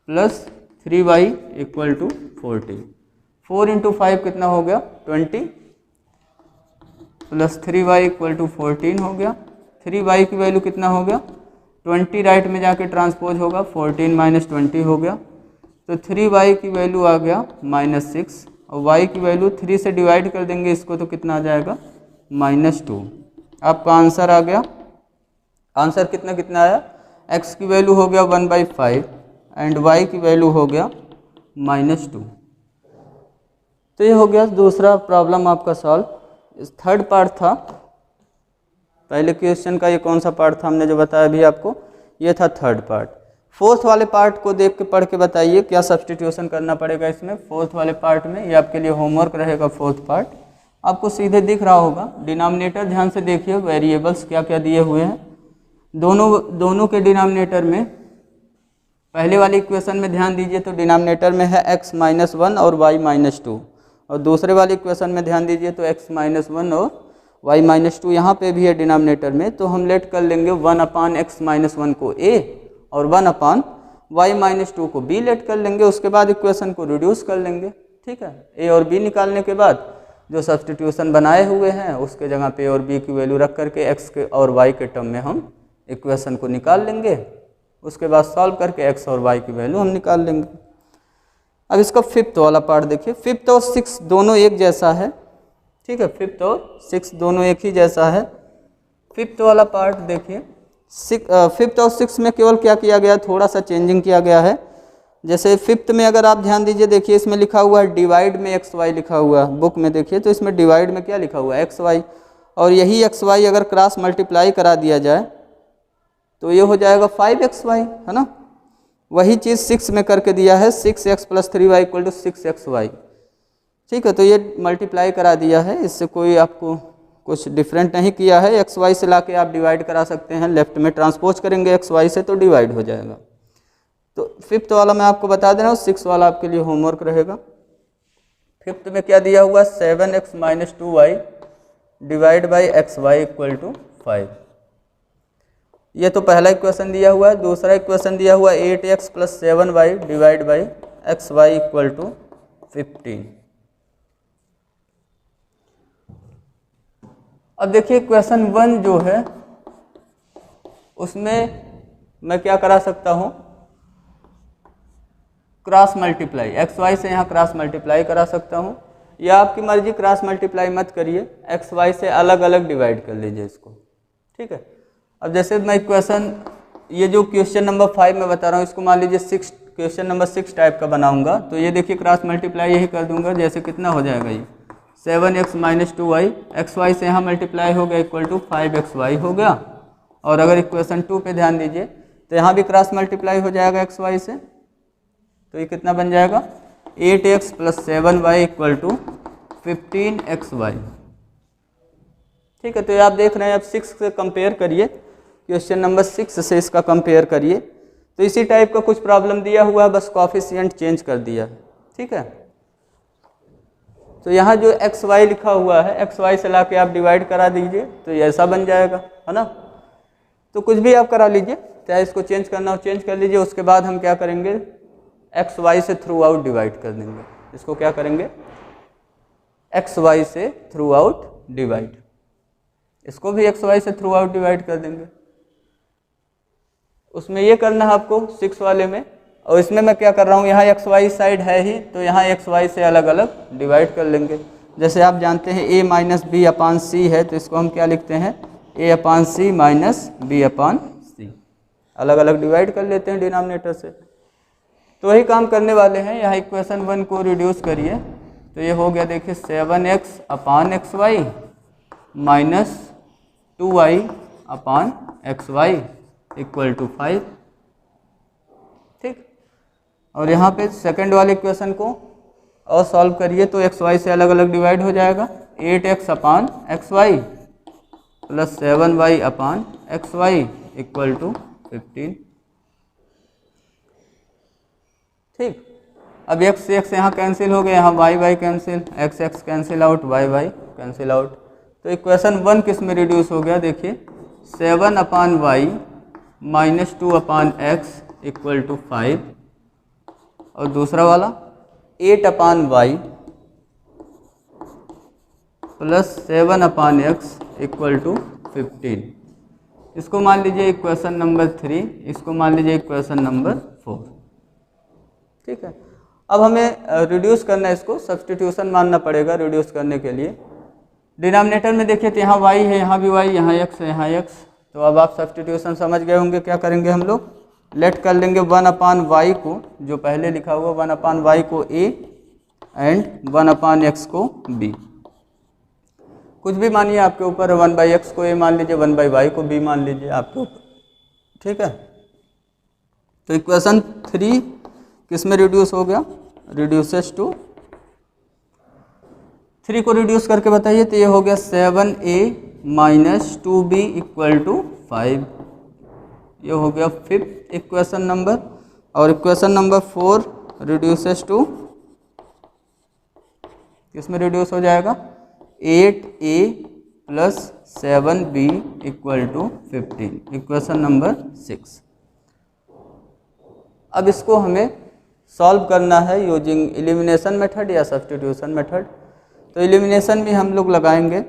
plus 3y equal to 40। 4 into 5 कितना हो गया 20, प्लस 3y इक्वल टू 14 हो गया। 3y की वैल्यू कितना हो गया 20, राइट में जाके ट्रांसपोज होगा, 14 माइनस 20 हो गया, तो 3y की वैल्यू आ गया -6, और y की वैल्यू 3 से डिवाइड कर देंगे इसको तो कितना आ जाएगा -2। आपका आंसर आ गया, आंसर कितना कितना आया, x की वैल्यू हो गया 1/5 एंड y की वैल्यू हो गया -2। तो ये हो गया दूसरा प्रॉब्लम आपका सॉल्व। इस थर्ड पार्ट था, पहले क्वेश्चन का ये कौन सा पार्ट था हमने जो बताया अभी आपको, ये था थर्ड पार्ट। फोर्थ वाले पार्ट को देख के पढ़ के बताइए क्या सब्सटीट्यूशन करना पड़ेगा इसमें, फोर्थ वाले पार्ट में, ये आपके लिए होमवर्क रहेगा। फोर्थ पार्ट आपको सीधे दिख रहा होगा, डिनोमिनेटर ध्यान से देखिए, वेरिएबल्स क्या क्या दिए हुए हैं, दोनों के डिनोमिनेटर में पहले वाली इक्वेशन में ध्यान दीजिए तो डिनोमिनेटर में है x-1 और y-2, और दूसरे वाली इक्वेशन में ध्यान दीजिए तो x-1 और y-2 यहाँ पे भी है डिनोमिनेटर में, तो हम लेट कर लेंगे 1/x-1 को a और 1/y-2 को b लेट कर लेंगे, उसके बाद इक्वेशन को रिड्यूस कर लेंगे। ठीक है, a और b निकालने के बाद जो सब्सटीट्यूशन बनाए हुए हैं उसके जगह पे a और b की वैल्यू रख करके x के और y के टर्म में हम इक्वेशन को निकाल लेंगे, उसके बाद सॉल्व करके x और y की वैल्यू हम निकाल लेंगे। अब इसका फिफ्थ वाला पार्ट देखिए, 5th और 6th दोनों एक जैसा है। ठीक है, 5th और 6th दोनों एक ही जैसा है। 5th वाला पार्ट देखिए, 5th और 6th में केवल क्या किया गया, थोड़ा सा चेंजिंग किया गया है। जैसे 5th में अगर आप ध्यान दीजिए, देखिए इसमें लिखा हुआ है डिवाइड में xy लिखा हुआ है बुक में, देखिए तो इसमें डिवाइड में क्या लिखा हुआ है xy, और यही xy अगर क्रॉस मल्टीप्लाई करा दिया जाए तो ये हो जाएगा 5xy, है ना। वही चीज़ 6 में करके दिया है, 6x + 3y = 6xy। ठीक है, तो ये मल्टीप्लाई करा दिया है, इससे कोई आपको कुछ डिफरेंट नहीं किया है। xy से लाके आप डिवाइड करा सकते हैं, लेफ्ट में ट्रांसपोज करेंगे xy से तो डिवाइड हो जाएगा। तो 5th वाला मैं आपको बता दे रहा हूँ, 6th वाला आपके लिए होमवर्क रहेगा। 5th में क्या दिया हुआ, 7x - 2y / xy = 5। ये तो पहला इक्वेशन दिया हुआ है। दूसरा इक्वेशन दिया हुआ 8x + 7y / xy = 15। अब देखिए इक्वेशन 1 जो है उसमें मैं क्या करा सकता हूँ, क्रॉस मल्टीप्लाई, xy से यहाँ क्रॉस मल्टीप्लाई करा सकता हूँ, या आपकी मर्जी क्रॉस मल्टीप्लाई मत करिए, xy से अलग अलग डिवाइड कर लीजिए इसको। ठीक है, अब जैसे मैं इक्वेशन, ये जो क्वेश्चन नंबर 5 में बता रहा हूँ इसको मान लीजिए क्वेश्चन नंबर 6 टाइप का बनाऊंगा, तो ये देखिए क्रॉस मल्टीप्लाई यही कर दूंगा। जैसे कितना हो जाएगा ये 7x - 2y, xy से यहाँ मल्टीप्लाई हो गया = 5xy हो गया। और अगर इक्वेशन 2 पे ध्यान दीजिए तो यहाँ भी क्रॉस मल्टीप्लाई हो जाएगा xy से, तो ये कितना बन जाएगा 8x + 7y = 15xy। ठीक है, तो ये आप देख रहे हैं, अब 6 से कंपेयर करिए, क्वेश्चन नंबर 6 से इसका कंपेयर करिए, तो इसी टाइप का कुछ प्रॉब्लम दिया हुआ है, बस कोएफिशिएंट चेंज कर दिया है। ठीक है, तो यहाँ जो xy लिखा हुआ है, xy से लाके आप डिवाइड करा दीजिए तो ये ऐसा बन जाएगा, है ना। तो कुछ भी आप करा लीजिए, चाहे इसको चेंज करना हो चेंज कर लीजिए। उसके बाद हम क्या करेंगे, xy से थ्रू आउट डिवाइड कर देंगे। इसको क्या करेंगे, एक्स वाई से थ्रू आउट डिवाइड, इसको भी एक्स वाई से थ्रू आउट डिवाइड कर देंगे। उसमें ये करना है आपको 6 वाले में, और इसमें मैं क्या कर रहा हूँ, यहाँ एक्स वाई साइड है ही तो यहाँ एक्स वाई से अलग अलग डिवाइड कर लेंगे। जैसे आप जानते हैं a minus B upon C है, तो इसको हम क्या लिखते हैं, a upon C minus B upon C, अलग अलग डिवाइड कर लेते हैं डिनोमिनेटर से। तो वही काम करने वाले हैं, यहाँ इक्वेशन 1 को रिड्यूस करिए तो ये हो गया, देखिए 7x upon x y minus 2y upon x y equal to 5। ठीक, और यहाँ पे सेकंड वाले इक्वेशन को और सॉल्व करिए तो एक्स वाई से अलग अलग डिवाइड हो जाएगा, 8x upon x y plus 7y upon x y equal to 15। ठीक, अब x से x यहाँ कैंसिल हो गया, यहाँ y cancel, x cancel out, y cancel out. तो इक्वेशन 1 किस में रिड्यूस हो गया, देखिए 7 upon Y minus 2 upon X equal to 5, और दूसरा वाला 8 upon Y plus 7 upon X equal to 15। इसको मान लीजिए इक्वेशन नंबर 3, इसको मान लीजिए इक्वेशन नंबर 4। ठीक है, अब हमें रिड्यूस करना है, इसको सब्सटीट्यूशन मानना पड़ेगा रिड्यूस करने के लिए। डिनोमिनेटर में देखिए तो यहाँ y है, यहाँ भी y, यहाँ x है, यहाँ x। तो अब आप सब्सटीट्यूशन समझ गए होंगे, क्या करेंगे हम लोग, लेट कर लेंगे 1 अपान वाई को, जो पहले लिखा हुआ 1 अपान वाई को a एंड 1 अपान एक्स को b। कुछ भी मानिए आपके ऊपर, 1 बाई एक्स को a मान लीजिए, 1 बाई वाई को b मान लीजिए, आपके ऊपर। ठीक है, तो इक्वेशन 3 किस में रिड्यूस हो गया, रिड्यूसेस टू 3 को रिड्यूस करके बताइए तो ये हो गया 7a minus 2b equal to 5। ये हो गया 5th इक्वेशन नंबर। और इक्वेशन नंबर 4 रिड्यूसेस टू किस में रिड्यूस हो जाएगा, 8a plus 7b equal to 15, equation number 6। अब इसको हमें सॉल्व करना है यूजिंग एलिमिनेशन मेथड या सब्स्टिट्यूशन मेथड। तो एलिमिनेशन भी हम लोग लगाएंगे।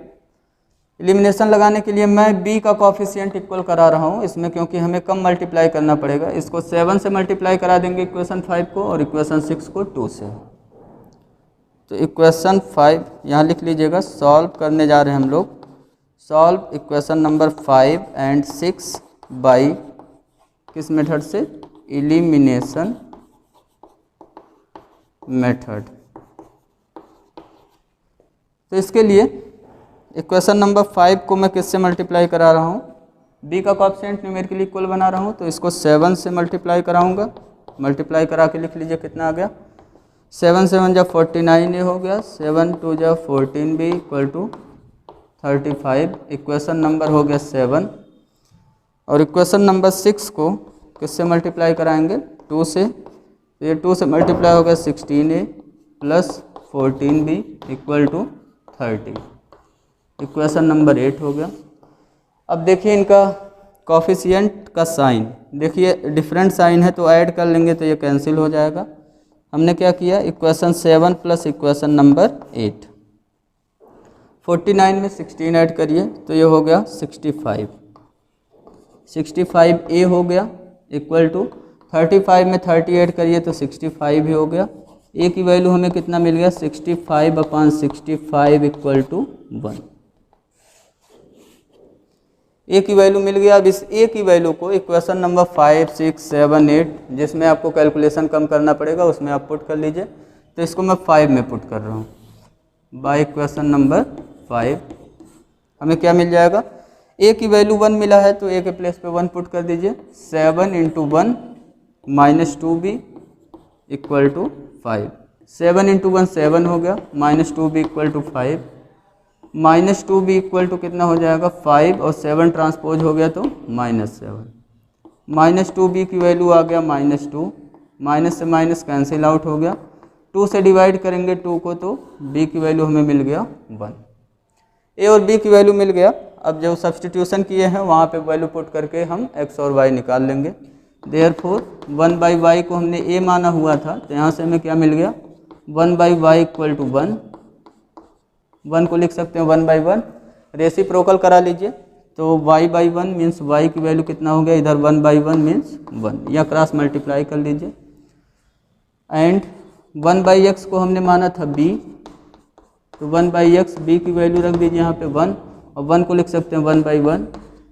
एलिमिनेशन लगाने के लिए मैं b का कॉफिशिएंट इक्वल करा रहा हूँ इसमें, क्योंकि हमें कम मल्टीप्लाई करना पड़ेगा। इसको 7 से मल्टीप्लाई करा देंगे इक्वेशन 5 को, और इक्वेशन 6 को 2 से। तो इक्वेशन 5 यहाँ लिख लीजिएगा, सॉल्व करने जा रहे हैं हम लोग। Solve equation number 5 and 6 by किस मेथड से, एलिमिनेशन मेथड। तो इसके लिए इक्वेशन नंबर 5 को मैं किससे मल्टीप्लाई करा रहा हूँ, b का कॉफिशिएंट न्यूमेरिकली इक्वल बना रहा हूँ, तो इसको 7 से मल्टीप्लाई कराऊंगा। मल्टीप्लाई करा के लिख लीजिए कितना आ गया, 7 7 जा 49 ये हो गया, 7 2 जा 14b equal to 35। Equation number हो गया 7। और इक्वेशन नंबर 6 को किससे मल्टीप्लाई कराएंगे, 2 से। तो ये 2 से मल्टीप्लाई हो गया 16a plus 14b equal to 30। Equation number 8 हो गया। अब देखिए इनका कॉफिशिएंट का साइन, देखिए डिफरेंट साइन है तो ऐड कर लेंगे तो ये कैंसिल हो जाएगा। हमने क्या किया, इक्वेशन 7 प्लस इक्वेशन नंबर 8, 49 में 16 ऐड करिए तो ये हो गया 65। 65a हो गया इक्वल टू 35 में 30 ऐड करिए तो 65 ही हो गया। a की वैल्यू हमें कितना मिल गया, 65 अपान 65 इक्वल टू 1। a की वैल्यू मिल गया। अब इस a की वैल्यू को इक्वेशन नंबर 5 6 7 8 जिसमें आपको कैलकुलेशन कम करना पड़ेगा उसमें आप पुट कर लीजिए। तो इसको मैं 5 में पुट कर रहा हूँ। बाय इक्वेशन नंबर 5 हमें क्या मिल जाएगा, a की वैल्यू 1 मिला है तो a के प्लेस पे 1 पुट कर दीजिए। 7 into 1 minus 2b equal to 5। 7 into 1 7 हो गया, minus 2b equal to 5। Minus 2b equal to कितना हो जाएगा, 5 और 7 ट्रांसपोज हो गया तो -7। माइनस 2b की वैल्यू आ गया -2, माइनस से माइनस कैंसिल आउट हो गया। 2 से डिवाइड करेंगे 2 को तो b की वैल्यू हमें मिल गया 1। a और b की वैल्यू मिल गया। अब जो सब्स्टिट्यूशन किए हैं वहाँ पे वैल्यू पुट करके हम x और y निकाल लेंगे। देयरफॉर 1 बाई वाई को हमने a माना हुआ था तो यहाँ से हमें क्या मिल गया, 1 बाई वाई इक्वल टू 1 1 को लिख सकते हैं 1/1, रेसिप्रोकल करा लीजिए तो y/1 मीन्स y की वैल्यू कितना हो गया, इधर 1/1 मीन्स 1, या क्रॉस मल्टीप्लाई कर लीजिए। एंड 1/x को हमने माना था b, तो 1/x b की वैल्यू रख दीजिए यहाँ पे 1, और 1 को लिख सकते हैं 1/1।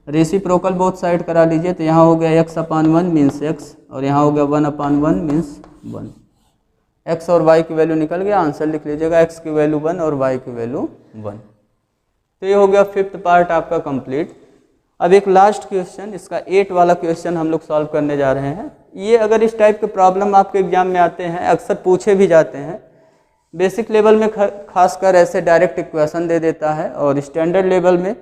रेसिप्रोकल बोथ साइड करा लीजिए तो यहाँ हो गया x/1 मीन्स x, और यहाँ हो गया 1/1 मीन्स 1। x और y की वैल्यू निकल गया, आंसर लिख लीजिएगा, x की वैल्यू 1 और y की वैल्यू 1। तो ये हो गया 5th पार्ट आपका कंप्लीट। अब एक लास्ट क्वेश्चन, इसका 8 वाला क्वेश्चन हम लोग सॉल्व करने जा रहे हैं। ये अगर इस टाइप के प्रॉब्लम आपके एग्जाम में आते हैं, अक्सर पूछे भी जाते हैं। बेसिक लेवल में खासकर ऐसे डायरेक्ट इक्वेशन दे देता है, और स्टैंडर्ड लेवल में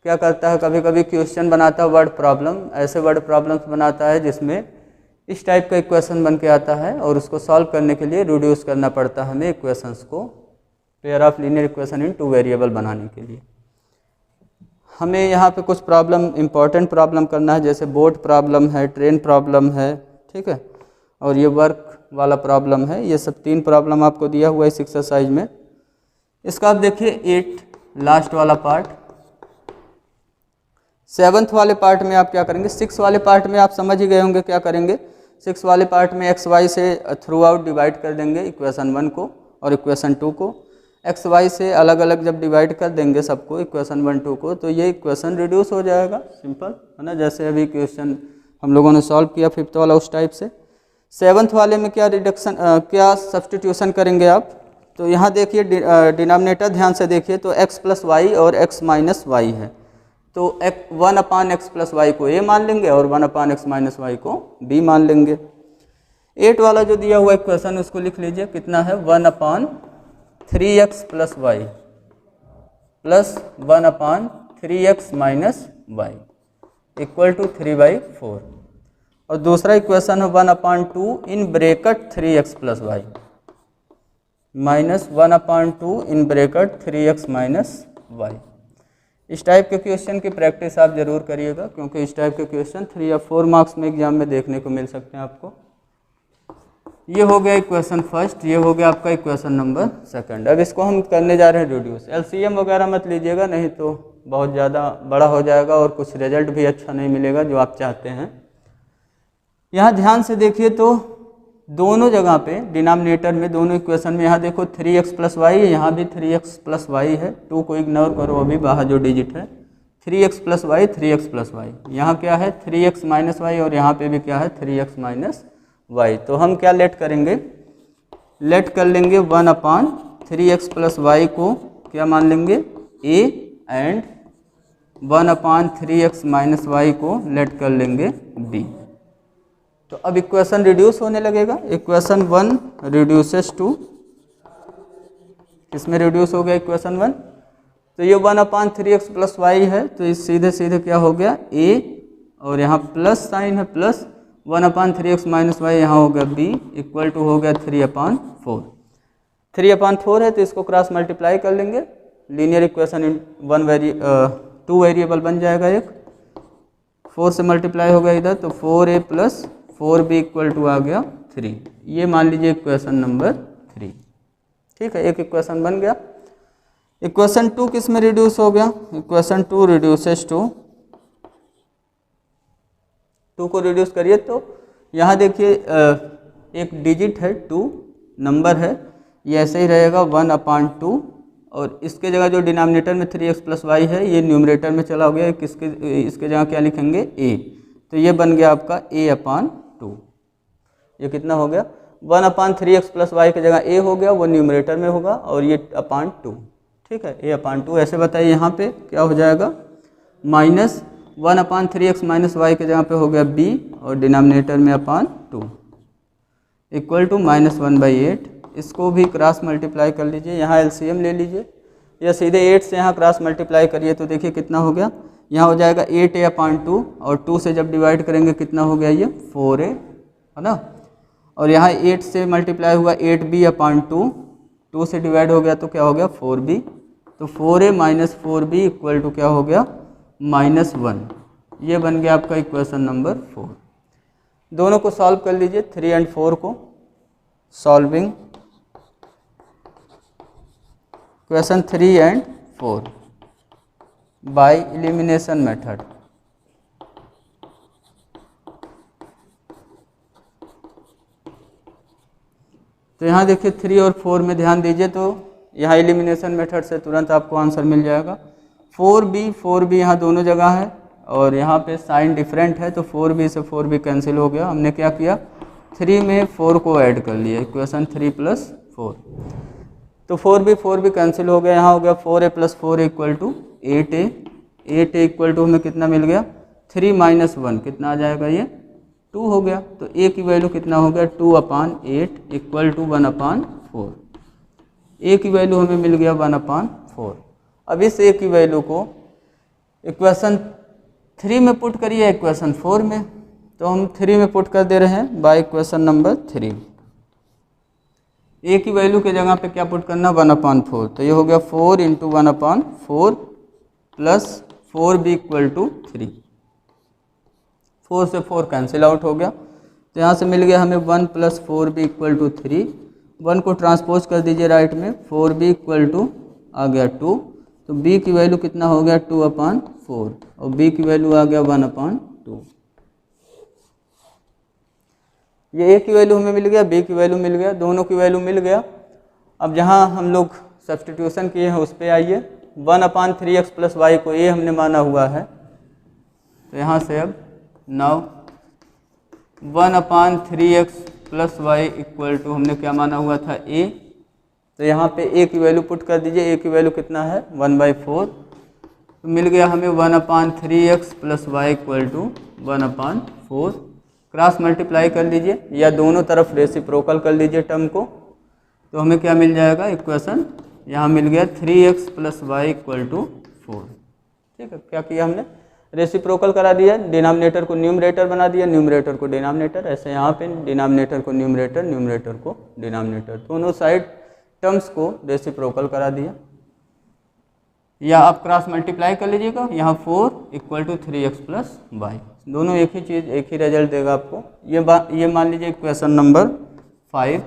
क्या करता है, कभी कभी क्वेश्चन बनाता है वर्ड प्रॉब्लम, ऐसे वर्ड प्रॉब्लम्स बनाता है जिसमें इस टाइप का इक्वेशन बन के आता है, और उसको सॉल्व करने के लिए रिड्यूस करना पड़ता है हमें इक्वेशंस को, pair of linear equation in 2 variable बनाने के लिए। हमें यहाँ पे कुछ प्रॉब्लम, इंपॉर्टेंट प्रॉब्लम करना है, जैसे बोर्ड प्रॉब्लम है, ट्रेन प्रॉब्लम है, ठीक है, और ये वर्क वाला प्रॉब्लम है। ये सब 3 प्रॉब्लम आपको दिया हुआ है इस एक्सरसाइज में। इसका आप देखिए 8 लास्ट वाला पार्ट। 7th वाले पार्ट में आप क्या करेंगे, 6 वाले पार्ट में आप समझ ही गए होंगे क्या करेंगे। 6 वाले पार्ट में एक्स वाई से थ्रू आउट डिवाइड कर देंगे इक्वेशन 1 को और इक्वेशन 2 को। एक्स वाई से अलग अलग जब डिवाइड कर देंगे सबको, इक्वेशन 1 2 को, तो ये इक्वेशन रिड्यूस हो जाएगा, सिंपल है ना, जैसे अभी क्वेश्चन हम लोगों ने सॉल्व किया 5th वाला उस टाइप से। 7th वाले में क्या रिडक्शन, क्या सब्सटीट्यूशन करेंगे आप, तो यहाँ देखिए डिनोमिनेटर ध्यान से देखिए, तो x + y और x - y है, तो 1/x + y को a मान लेंगे और 1/x - y को b मान लेंगे। 8 वाला जो दिया हुआ इक्वेशन उसको लिख लीजिए, कितना है 1/3x + y plus 1/3x - y equal to 3/4, और दूसरा इक्वेशन है 1/2 in bracket 3x + y minus 1/2 in bracket 3x - y। इस टाइप के क्वेश्चन की प्रैक्टिस आप जरूर करिएगा, क्योंकि इस टाइप के क्वेश्चन 3 या 4 मार्क्स में एग्जाम में देखने को मिल सकते हैं आपको। ये हो गया इक्वेशन फर्स्ट, ये हो गया आपका इक्वेशन नंबर 2। अब इसको हम करने जा रहे हैं रिड्यूस। एलसीएम वगैरह मत लीजिएगा, नहीं तो बहुत ज़्यादा बड़ा हो जाएगा और कुछ रिजल्ट भी अच्छा नहीं मिलेगा जो आप चाहते हैं। यहाँ ध्यान से देखिए तो दोनों जगह पे डिनोमिनेटर में, दोनों इक्वेशन में, यहाँ देखो 3x + y है, यहाँ भी 3x + y है, 2 को इग्नोर करो, अभी बाहर जो डिजिट है 3x + y 3x + y, यहाँ क्या है 3x - y, और यहाँ पे भी क्या है 3x - y। तो हम क्या लेट करेंगे, लेट कर लेंगे 1/3x + y को क्या मान लेंगे a, एंड 1/3x - y को लेट कर लेंगे b। तो अब इक्वेशन रिड्यूस होने लगेगा। इक्वेशन 1 रिड्यूसेस टू, किसमें रिड्यूस हो गया इक्वेशन 1, तो ये 1/3x + y है, तो इस सीधे सीधे क्या हो गया a, और यहाँ प्लस साइन है, प्लस 1/3x - y, यहाँ हो गया b इक्वल टू हो गया 3/4। 3/4 है तो इसको क्रॉस मल्टीप्लाई कर लेंगे, लीनियर इक्वेशन इन 2 वेरिएबल बन जाएगा। एक 4 से मल्टीप्लाई हो गया इधर, तो 4a + 4b इक्वल टू आ गया 3। ये मान लीजिए इक्वेशन नंबर 3, ठीक है, एक इक्वेशन बन गया। इक्वेशन 2 किस में रिड्यूस हो गया, इक्वेशन 2 रिड्यूसेस टू, 2 को रिड्यूस करिए तो यहाँ देखिए एक डिजिट है 2 नंबर है, ये ऐसे ही रहेगा 1/2, और इसके जगह जो डिनोमिनेटर में 3x + y है ये न्यूमरेटर में चला गया, इसके जगह क्या लिखेंगे a, तो ये बन गया आपका a/2। ये कितना हो गया 1/3x + y की जगह a हो गया, वो न्यूमरेटर में होगा, और ये /2, ठीक है, a/2। ऐसे बताइए यहाँ पे क्या हो जाएगा, माइनस 1/3x - y की जगह पे हो गया b, और डिनोमिनेटर में /2 इक्वल टू -1/8। इसको भी क्रॉस मल्टीप्लाई कर लीजिए, यहाँ एलसीएम ले लीजिए, या सीधे 8 से यहाँ क्रॉस मल्टीप्लाई करिए तो देखिए कितना हो गया, यहाँ हो जाएगा 8a/2, और 2 से जब डिवाइड करेंगे कितना हो गया ये 4a, है ना, और यहाँ 8 से मल्टीप्लाई हुआ 8b/2, 2 से डिवाइड हो गया तो क्या हो गया 4b, तो 4a - 4b इक्वल टू क्या हो गया -1। ये बन गया आपका इक्वेशन नंबर 4। दोनों को सॉल्व कर लीजिए, 3 और 4 को। Solving, equation 3 and 4 by elimination method. तो यहाँ देखिए 3 और 4 में ध्यान दीजिए, तो यहाँ एलिमिनेशन मेथड से तुरंत आपको आंसर मिल जाएगा। 4b यहाँ दोनों जगह है और यहाँ पे साइन डिफरेंट है, तो 4b से 4b कैंसिल हो गया। हमने क्या किया, 3 में 4 को ऐड कर लिया, इक्वेशन 3 + 4, तो 4b कैंसिल हो गया। यहाँ हो गया 4a + 4a = 8a, 8a equal to हमें कितना मिल गया, 3 - 1 कितना आ जाएगा, ये 2 हो गया। तो a की वैल्यू कितना हो गया, 2/8 = 1/4। a की वैल्यू हमें मिल गया 1/4। अब इस a की वैल्यू को इक्वेशन 3 में पुट करिए, इक्वेशन 4 में, तो हम 3 में पुट कर दे रहे हैं बाय इक्वेशन नंबर 3। a की वैल्यू के जगह पे क्या पुट करना, 1/4, तो ये हो गया 4 × 1/4 + 4b = 3। 4 से 4 कैंसिल आउट हो गया, तो यहाँ से मिल गया हमें 1 + 4b = 3। 1 को ट्रांसपोज कर दीजिए राइट में, 4b = आ गया 2, तो b की वैल्यू कितना हो गया, 2/4 और b की वैल्यू आ गया 1/2। ये a की वैल्यू हमें मिल गया, b की वैल्यू मिल गया, दोनों की वैल्यू मिल गया। अब जहाँ हम लोग सब्स्टिट्यूशन किए हैं उस पर आइए। 1/3x + y को a हमने माना हुआ है, तो यहाँ से अब नाउ 1/3x + y = हमने क्या माना हुआ था, a, तो यहाँ पे a की वैल्यू पुट कर दीजिए। a की वैल्यू कितना है, 1/4, तो मिल गया हमें 1/3x + y = 1/4। क्रॉस मल्टीप्लाई कर लीजिए या दोनों तरफ रेसिप्रोकल कर लीजिए टर्म को, तो हमें क्या मिल जाएगा, इक्वेशन यहाँ मिल गया 3x + y = 4। ठीक है, क्या किया हमने, रेसिप्रोकल करा दिया, डिनोमिनेटर को न्यूमरेटर बना दिया, न्यूमरेटर को डिनोमिनेटर, ऐसे यहाँ पे डिनोमिनेटर को न्यूमरेटर, न्यूमरेटर को डिनोमिनेटर, दोनों साइड टर्म्स को रेसिप्रोकल करा दिया। या आप क्रॉस मल्टीप्लाई कर लीजिएगा, यहाँ 4 = 3x + y, दोनों एक ही चीज़, एक ही रिजल्ट देगा आपको। ये मान लीजिए इक्वेशन नंबर 5।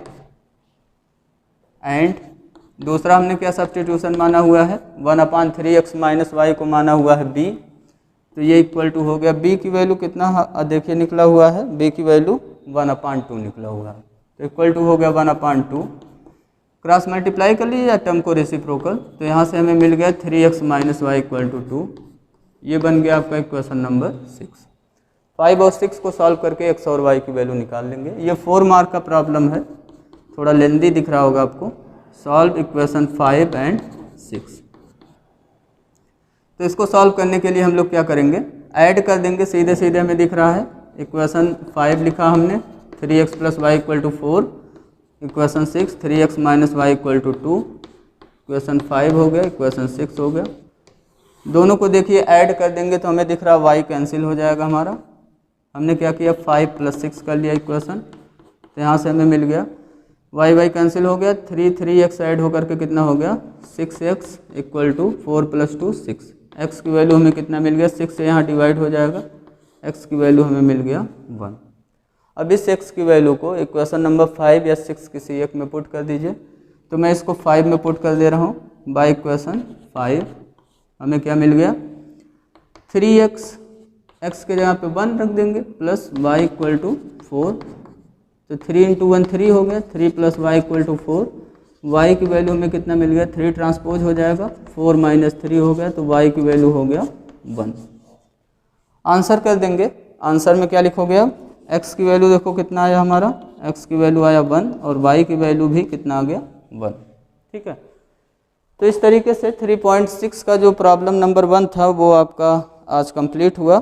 एंड दूसरा हमने क्या सब्स्टिट्यूशन माना हुआ है, 1/3x - y को माना हुआ है b, तो ये इक्वल टू हो गया, b की वैल्यू कितना देखिए निकला हुआ है, b की वैल्यू 1/2 निकला हुआ है, तो इक्वल टू हो गया 1/2। क्रॉस मल्टीप्लाई कर लीजिए या टर्म को रेसिप्रोकल, तो यहाँ से हमें मिल गया 3x - y = 2, ये बन गया आपका इक्वेशन नंबर 6। 5 और 6 को सॉल्व करके x और y की वैल्यू निकाल लेंगे। ये 4 मार्क का प्रॉब्लम है, थोड़ा लेंदी दिख रहा होगा आपको। Solve equation 5 and 6। तो इसको सॉल्व करने के लिए हम लोग क्या करेंगे, ऐड कर देंगे, सीधे सीधे हमें दिख रहा है। इक्वेशन 5 लिखा हमने, 3x + y = 4, equation 6 3x - y = 2, equation 5 हो गया, इक्वेशन 6 हो गया। दोनों को देखिए ऐड कर देंगे तो हमें दिख रहा है y कैंसिल हो जाएगा हमारा। हमने क्या किया, 5 + 6 कर लिया इक्वेशन, तो यहाँ से हमें मिल गया y कैंसिल हो गया, 3x ऐड होकर के कितना हो गया, 6x = 4 + 2 6। x की वैल्यू हमें कितना मिल गया, 6 से यहाँ डिवाइड हो जाएगा, x की वैल्यू हमें मिल गया 1। अब इस x की वैल्यू को इक्वेशन नंबर 5 या 6 किसी एक में पुट कर दीजिए, तो मैं इसको 5 में पुट कर दे रहा हूँ। बाय इक्वेशन 5 हमें क्या मिल गया, 3x, x के जगह पे 1 रख देंगे, प्लस y = 4, तो 3 × 1 3 हो गया, 3 + y = 4। y की वैल्यू हमें कितना मिल गया, 3 ट्रांसपोज हो जाएगा, 4 - 3 हो गया, तो y की वैल्यू हो गया 1। आंसर कर देंगे, आंसर में क्या लिखोगे आप, x की वैल्यू देखो कितना आया हमारा, x की वैल्यू आया 1 और y की वैल्यू भी कितना आ गया 1। ठीक है, तो इस तरीके से 3.6 का जो प्रॉब्लम नंबर 1 था वो आपका आज कंप्लीट हुआ।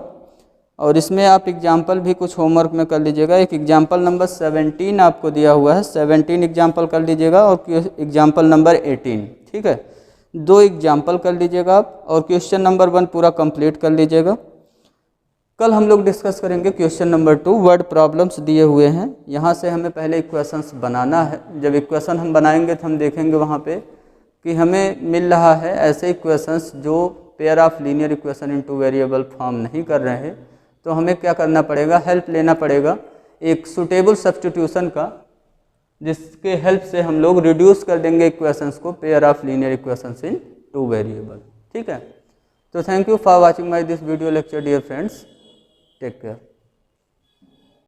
और इसमें आप एग्जाम्पल भी कुछ होमवर्क में कर लीजिएगा। एक एग्जाम्पल नंबर 17 आपको दिया हुआ है, 17 एग्जाम्पल कर लीजिएगा और एग्जाम्पल नंबर 18। ठीक है, 2 एग्जाम्पल कर लीजिएगा आप और क्वेश्चन नंबर 1 पूरा कंप्लीट कर लीजिएगा। कल हम लोग डिस्कस करेंगे क्वेश्चन नंबर 2, वर्ड प्रॉब्लम्स दिए हुए हैं। यहाँ से हमें पहले इक्वेशंस बनाना है। जब इक्वेशन हम बनाएंगे तो हम देखेंगे वहाँ पे कि हमें मिल रहा है ऐसे इक्वेशंस जो pair of linear equation in 2 variable form नहीं कर रहे हैं, तो हमें क्या करना पड़ेगा, हेल्प लेना पड़ेगा एक सुटेबल सब्स्टिट्यूशन का। जिसके हेल्प से हम लोग रिड्यूस कर देंगे इक्वेशंस को, pair of linear equations in 2 variable. ठीक है, तो thank you for watching my this video lecture dear friends, take care.